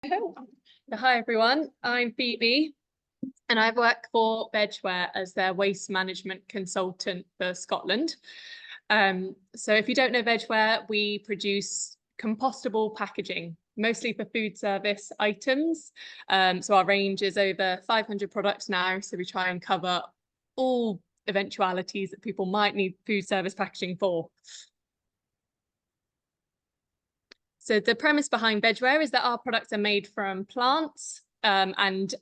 Hi everyone, I'm Phoebe and I work for Vegware as their waste management consultant for Scotland. So if you don't know Vegware, we produce compostable packaging, mostly for food service items. So our range is over 500 products now, so we try and cover all eventualities that people might need food service packaging for. So the premise behind Vegware is that our products are made from plants and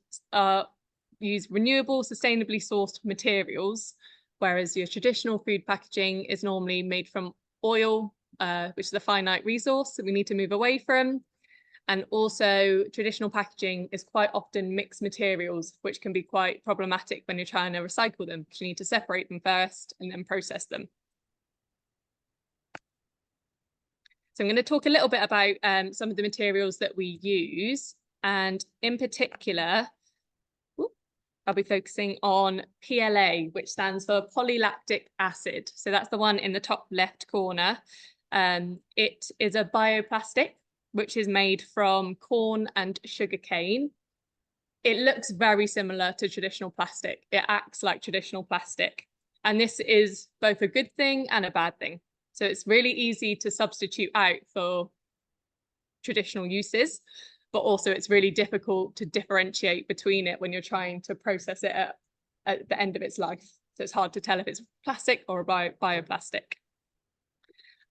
use renewable, sustainably sourced materials, whereas your traditional food packaging is normally made from oil, which is a finite resource that we need to move away from. And also traditional packaging is quite often mixed materials, which can be quite problematic when you're trying to recycle them, because you need to separate them first and then process them. So I'm going to talk a little bit about some of the materials that we use, and in particular, I'll be focusing on PLA, which stands for polylactic acid. So that's the one in the top left corner. It is a bioplastic, which is made from corn and sugarcane. It looks very similar to traditional plastic. It acts like traditional plastic. And this is both a good thing and a bad thing. So it's really easy to substitute out for traditional uses, but also it's really difficult to differentiate between it when you're trying to process it at the end of its life. So it's hard to tell if it's plastic or a bioplastic.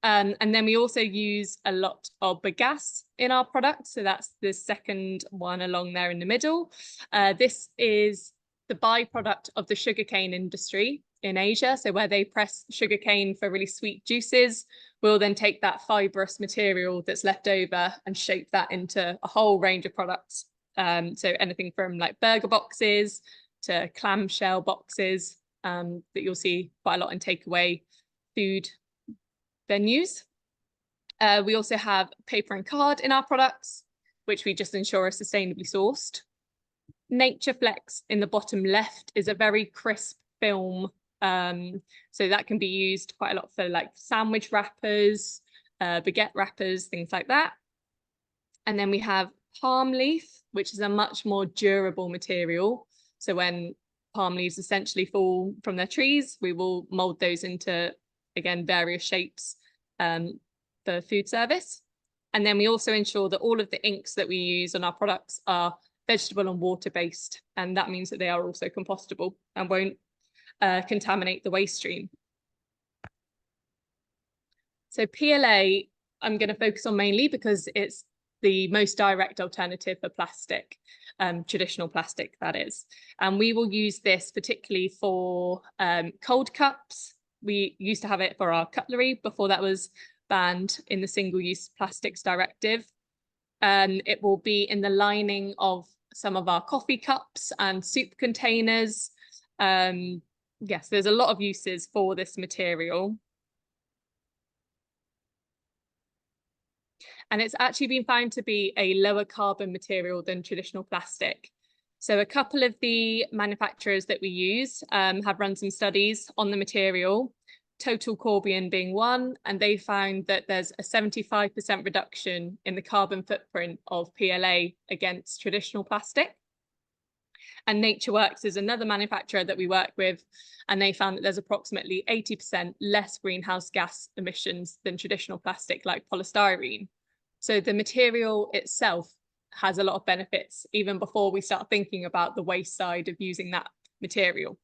And then we also use a lot of bagasse in our product. So that's the second one along there in the middle. This is the byproduct of the sugarcane industry in Asia. So where they press sugarcane for really sweet juices, we'll then take that fibrous material that's left over and shape that into a whole range of products. So anything from like burger boxes to clamshell boxes that you'll see quite a lot in takeaway food venues. We also have paper and card in our products, which we just ensure are sustainably sourced. Nature Flex in the bottom left is a very crisp film. So that can be used quite a lot for like sandwich wrappers, baguette wrappers, things like that. And then we have palm leaf, which is a much more durable material. So when palm leaves essentially fall from their trees, we will mold those into, again, various shapes for food service. And then we also ensure that all of the inks that we use on our products are vegetable and water-based. And that means that they are also compostable and won't contaminate the waste stream. So PLA, I'm going to focus on mainly because it's the most direct alternative for plastic, traditional plastic, that is. And we will use this particularly for cold cups. We used to have it for our cutlery before that was banned in the Single-Use Plastics Directive. It will be in the lining of some of our coffee cups and soup containers. Yes, there's a lot of uses for this material. And it's actually been found to be a lower carbon material than traditional plastic. So a couple of the manufacturers that we use have run some studies on the material, Total Corbion being one, and they found that there's a 75% reduction in the carbon footprint of PLA against traditional plastic. And NatureWorks is another manufacturer that we work with, and they found that there's approximately 80% less greenhouse gas emissions than traditional plastic like polystyrene. So the material itself has a lot of benefits even before we start thinking about the waste side of using that material.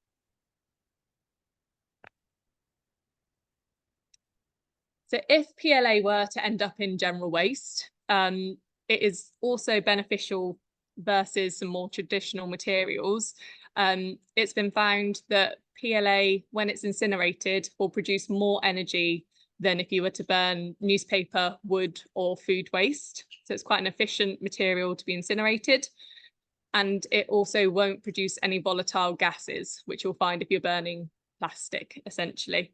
So if PLA were to end up in general waste, it is also beneficial versus some more traditional materials. It's been found that PLA, when it's incinerated, will produce more energy than if you were to burn newspaper, wood, or food waste. So it's quite an efficient material to be incinerated. And it also won't produce any volatile gases, which you'll find if you're burning plastic, essentially.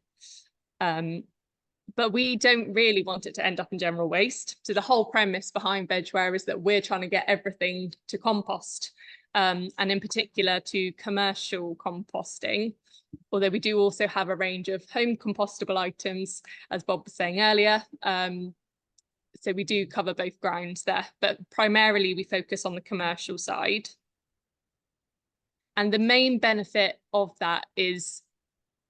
But we don't really want it to end up in general waste. So the whole premise behind Vegware is that we're trying to get everything to compost, and in particular to commercial composting. Although we do also have a range of home compostable items, as Bob was saying earlier. So we do cover both grounds there, but primarily we focus on the commercial side. And the main benefit of that is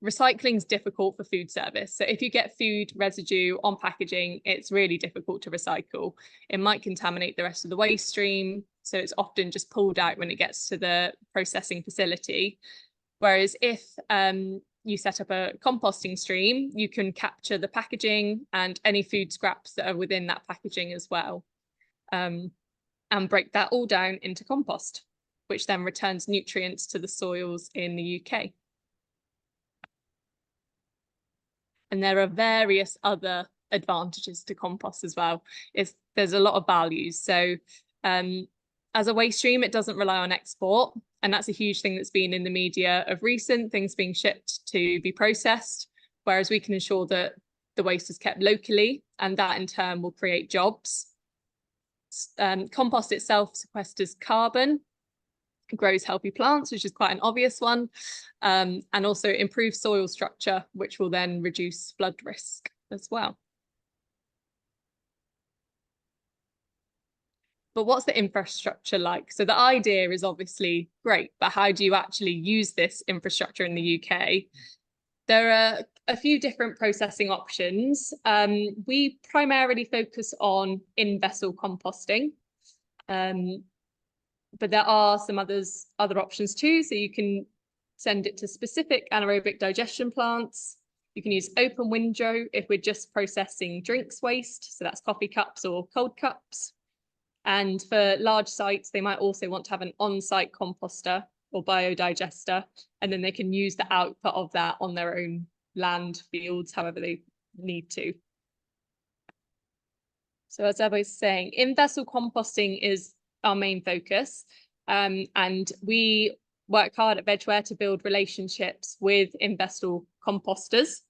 recycling is difficult for food service. So if you get food residue on packaging, it's really difficult to recycle. It might contaminate the rest of the waste stream. So it's often just pulled out when it gets to the processing facility. Whereas if you set up a composting stream, you can capture the packaging and any food scraps that are within that packaging as well, and break that all down into compost, which then returns nutrients to the soils in the UK. And there are various other advantages to compost as well. There's a lot of values. So as a waste stream, it doesn't rely on export. And that's a huge thing that's been in the media of recent, things being shipped to be processed, whereas we can ensure that the waste is kept locally, and that in turn will create jobs. Compost itself sequesters carbon, grows healthy plants, which is quite an obvious one, and also improves soil structure, which will then reduce flood risk as well. But what's the infrastructure like? So the idea is obviously great, but how do you actually use this infrastructure in the UK? There are a few different processing options. We primarily focus on in-vessel composting, but there are some other options too. So you can send it to specific anaerobic digestion plants. You can use open window if we're just processing drinks waste. So that's coffee cups or cold cups. And for large sites, they might also want to have an on-site composter or biodigester, and then they can use the output of that on their own land, fields, however they need to. So as I was saying, in-vessel composting is our main focus, and we work hard at Vegware to build relationships with in-vessel composters.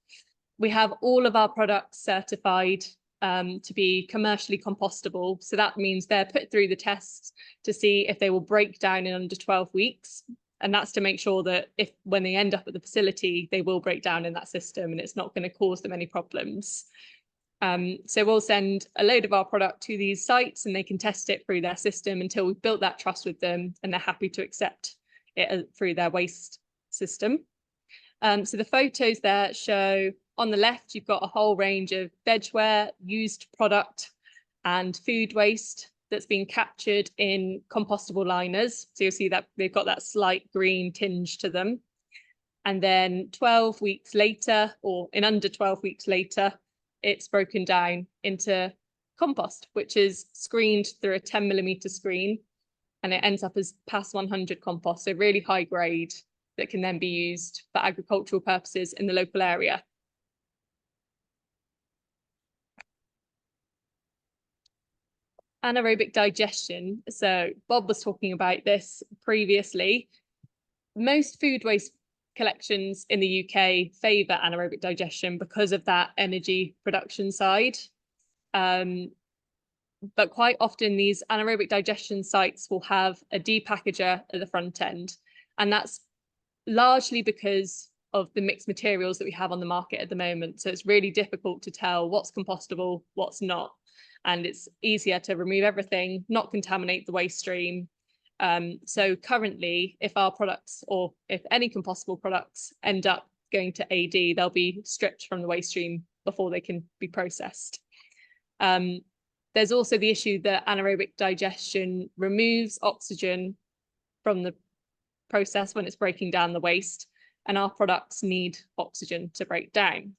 We have all of our products certified to be commercially compostable. So that means they're put through the tests to see if they will break down in under 12 weeks. And that's to make sure that when they end up at the facility, they will break down in that system and it's not going to cause them any problems. So we'll send a load of our product to these sites and they can test it through their system until we've built that trust with them and they're happy to accept it through their waste system. So the photos there show, on the left, you've got a whole range of vegware, used product and food waste that's been captured in compostable liners. So you'll see that they've got that slight green tinge to them. And then 12 weeks later, or in under 12 weeks later, it's broken down into compost, which is screened through a 10mm screen, and it ends up as PAS 100 compost, so really high grade that can then be used for agricultural purposes in the local area. Anaerobic digestion. So Bob was talking about this previously. Most food waste collections in the UK favour anaerobic digestion because of that energy production side. But quite often these anaerobic digestion sites will have a depackager at the front end. And that's largely because of the mixed materials that we have on the market at the moment. So it's really difficult to tell what's compostable, what's not. And it's easier to remove everything, not contaminate the waste stream. So currently, if our products or if any compostable products end up going to AD, they'll be stripped from the waste stream before they can be processed. There's also the issue that anaerobic digestion removes oxygen from the process when it's breaking down the waste, and our products need oxygen to break down.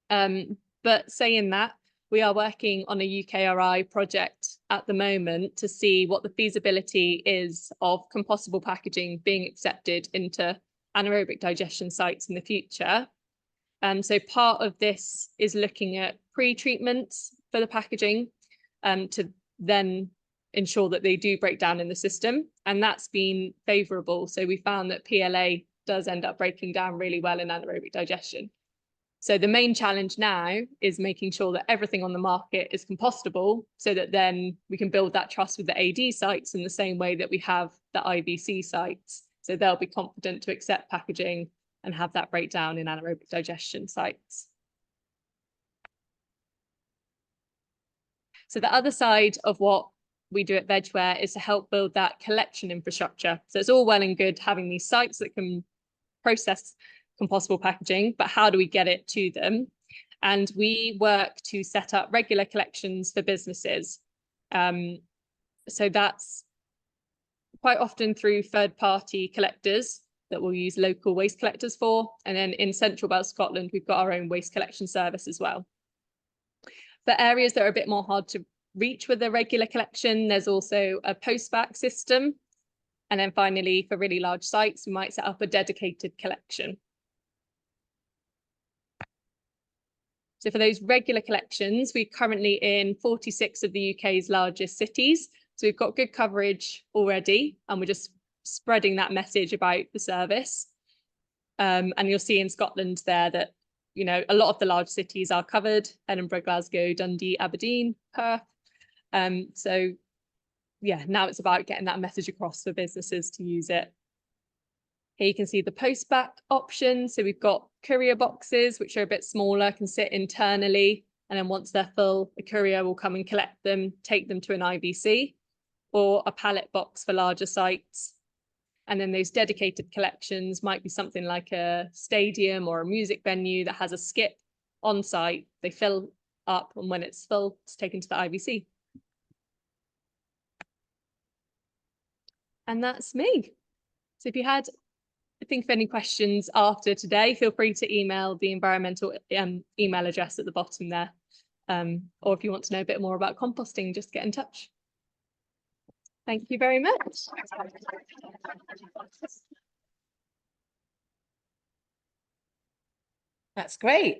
But saying that, we are working on a UKRI project at the moment to see what the feasibility is of compostable packaging being accepted into anaerobic digestion sites in the future. So part of this is looking at pre-treatments for the packaging to then ensure that they do break down in the system. And that's been favourable. So we found that PLA does end up breaking down really well in anaerobic digestion. So the main challenge now is making sure that everything on the market is compostable so that then we can build that trust with the AD sites in the same way that we have the IVC sites. So they'll be confident to accept packaging and have that breakdown in anaerobic digestion sites. So the other side of what we do at Vegware is to help build that collection infrastructure. So it's all well and good having these sites that can process compostable packaging, but how do we get it to them? And we work to set up regular collections for businesses. So that's quite often through third-party collectors that we'll use local waste collectors for. And then in Central Belt Scotland, we've got our own waste collection service as well. For areas that are a bit more hard to reach with a regular collection, there's also a post-back system. And then finally, for really large sites, we might set up a dedicated collection. So for those regular collections, we're currently in 46 of the UK's largest cities. So we've got good coverage already, and we're just spreading that message about the service. And you'll see in Scotland there that, you know, a lot of the large cities are covered: Edinburgh, Glasgow, Dundee, Aberdeen, Perth. So yeah, now it's about getting that message across for businesses to use it. Here you can see the post-back option. So we've got courier boxes, which are a bit smaller, can sit internally. And then once they're full, the courier will come and collect them, take them to an IVC, or a pallet box for larger sites. And then those dedicated collections might be something like a stadium or a music venue that has a skip on site. They fill up, and when it's full, it's taken to the IVC. And that's me. So if you had, think of any questions after today, feel free to email the environmental email address at the bottom there. Or if you want to know a bit more about composting, just get in touch. Thank you very much. That's great.